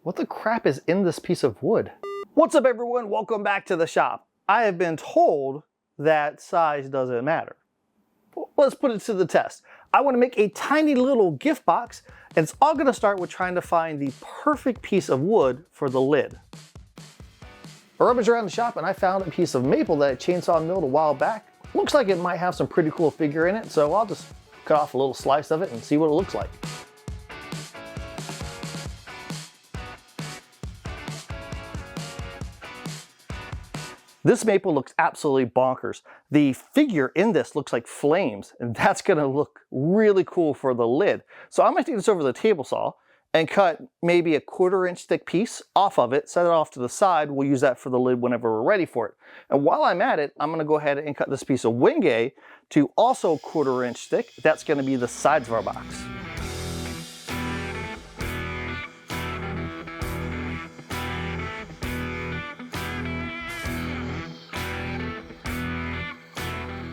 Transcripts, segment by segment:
What the crap is in this piece of wood? What's up everyone? Welcome back to the shop. I have been told that size doesn't matter. Well, let's put it to the test. I want to make a tiny little gift box, and it's all going to start with trying to find the perfect piece of wood for the lid. I rummaged around the shop and I found a piece of maple that I chainsaw milled a while back. Looks like it might have some pretty cool figure in it, so I'll just cut off a little slice of it and see what it looks like. This maple looks absolutely bonkers. The figure in this looks like flames, and that's gonna look really cool for the lid. So I'm gonna take this over to the table saw and cut maybe a 1/4 inch thick piece off of it, set it off to the side. We'll use that for the lid whenever we're ready for it. And while I'm at it, I'm gonna go ahead and cut this piece of Wenge to also 1/4 inch thick. That's gonna be the sides of our box.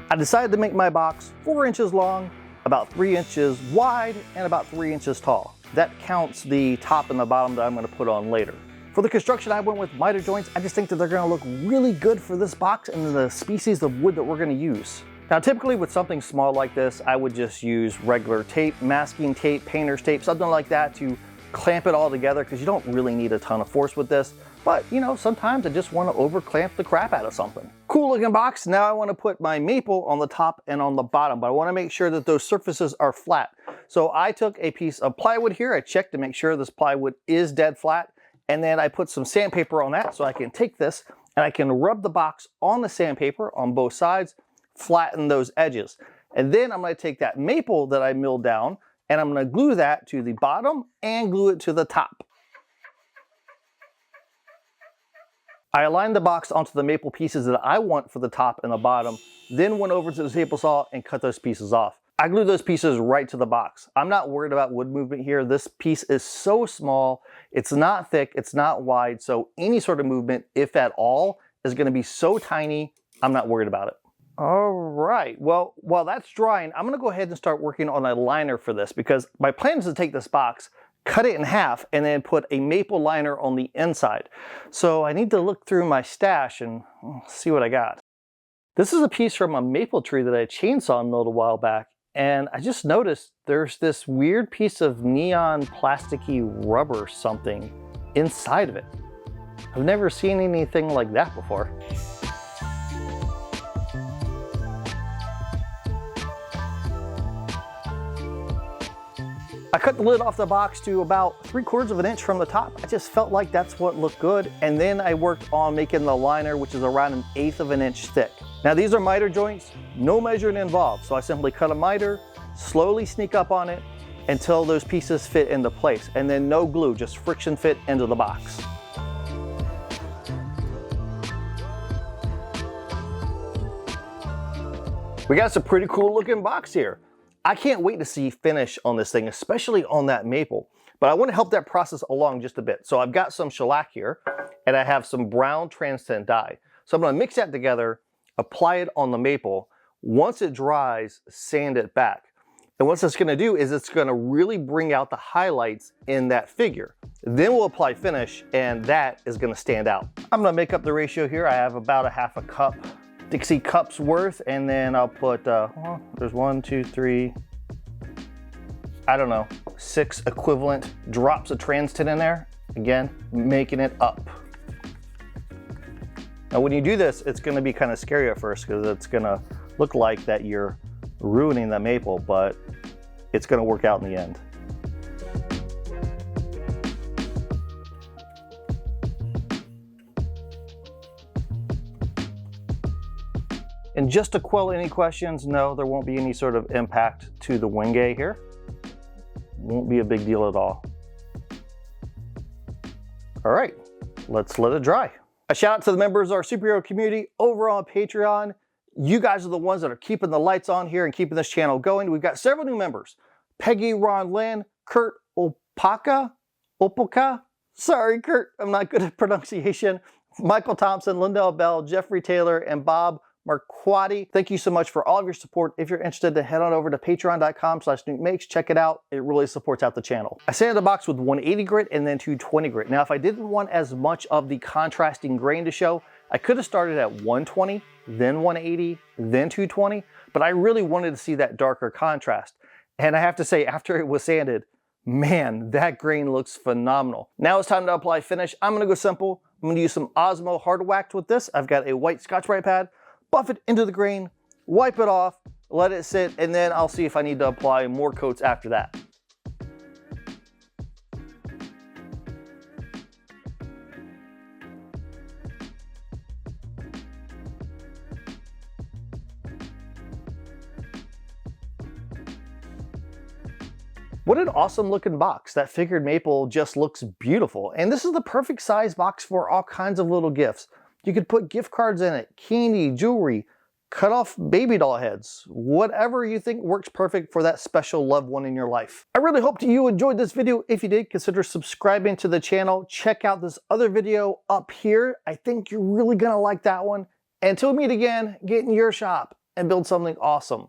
I decided to make my box 4 inches long, about 3 inches wide, and about 3 inches tall. That counts the top and the bottom that I'm going to put on later. For the construction, I went with miter joints. I just think that they're going to look really good for this box and the species of wood that we're going to use. Now, typically with something small like this, I would just use regular tape, masking tape, painter's tape, something like that to clamp it all together, because you don't really need a ton of force with this. But, you know, sometimes I just want to over clamp the crap out of something. Cool looking box. Now I want to put my maple on the top and on the bottom, but I want to make sure that those surfaces are flat. So I took a piece of plywood here. I checked to make sure this plywood is dead flat. And then I put some sandpaper on that so I can take this and I can rub the box on the sandpaper on both sides, flatten those edges. And then I'm going to take that maple that I milled down and I'm going to glue that to the bottom and glue it to the top. I aligned the box onto the maple pieces that I want for the top and the bottom, then went over to the table saw and cut those pieces off. I glued those pieces right to the box. I'm not worried about wood movement here. This piece is so small, it's not thick, it's not wide, so any sort of movement, if at all, is going to be so tiny, I'm not worried about it. All right, well, while that's drying, I'm going to go ahead and start working on a liner for this, because my plan is to take this box, cut it in half, and then put a maple liner on the inside. So I need to look through my stash and see what I got. This is a piece from a maple tree that I chainsaw milled a while back, and I just noticed there's this weird piece of neon plasticky rubber something inside of it. I've never seen anything like that before. I cut the lid off the box to about 3/4 of an inch from the top. I just felt like that's what looked good. And then I worked on making the liner, which is around 1/8 of an inch thick. Now these are miter joints, no measuring involved. So I simply cut a miter, slowly sneak up on it until those pieces fit into place. And then no glue, just friction fit into the box. We got some pretty cool looking box here. I can't wait to see finish on this thing, especially on that maple. But I want to help that process along just a bit. So I've got some shellac here, and I have some brown translucent dye. So I'm going to mix that together, apply it on the maple. Once it dries, sand it back. And what it's going to do is it's going to really bring out the highlights in that figure. Then we'll apply finish, and that is going to stand out. I'm going to make up the ratio here. I have about 1/2 cup Dixie cups worth, and then I'll put, there's 1, 2, 3, I don't know, 6 equivalent drops of translucent in there. Again, making it up. Now when you do this, it's gonna be kind of scary at first because it's gonna look like that you're ruining the maple, but it's gonna work out in the end. And just to quell any questions, no, there won't be any sort of impact to the Wenge here. Won't be a big deal at all. All right, let's let it dry. A shout out to the members of our superhero community over on Patreon. You guys are the ones that are keeping the lights on here and keeping this channel going. We've got several new members. Peggy, Ron Lynn, Kurt Opaka, sorry Kurt, I'm not good at pronunciation. Michael Thompson, Lindell Bell, Jeffrey Taylor, and Bob Marquardt. Thank you so much for all of your support. If you're interested, to head on over to patreon.com/NewtonMakes. Check it out. It really supports out the channel. I sanded the box with 180 grit and then 220 grit. Now, if I didn't want as much of the contrasting grain to show, I could have started at 120, then 180, then 220, but I really wanted to see that darker contrast. And I have to say, after it was sanded, man, that grain looks phenomenal. Now it's time to apply finish. I'm gonna go simple. I'm gonna use some Osmo Hard Wax with this. I've got a white Scotch-Brite pad, buff it into the grain, wipe it off, let it sit, and then I'll see if I need to apply more coats after that. What an awesome looking box. That figured maple just looks beautiful. And this is the perfect size box for all kinds of little gifts. You could put gift cards in it, candy, jewelry, cut off baby doll heads, whatever you think works perfect for that special loved one in your life. I really hope you enjoyed this video. If you did, consider subscribing to the channel. Check out this other video up here. I think you're really gonna like that one. Until we meet again, get in your shop and build something awesome.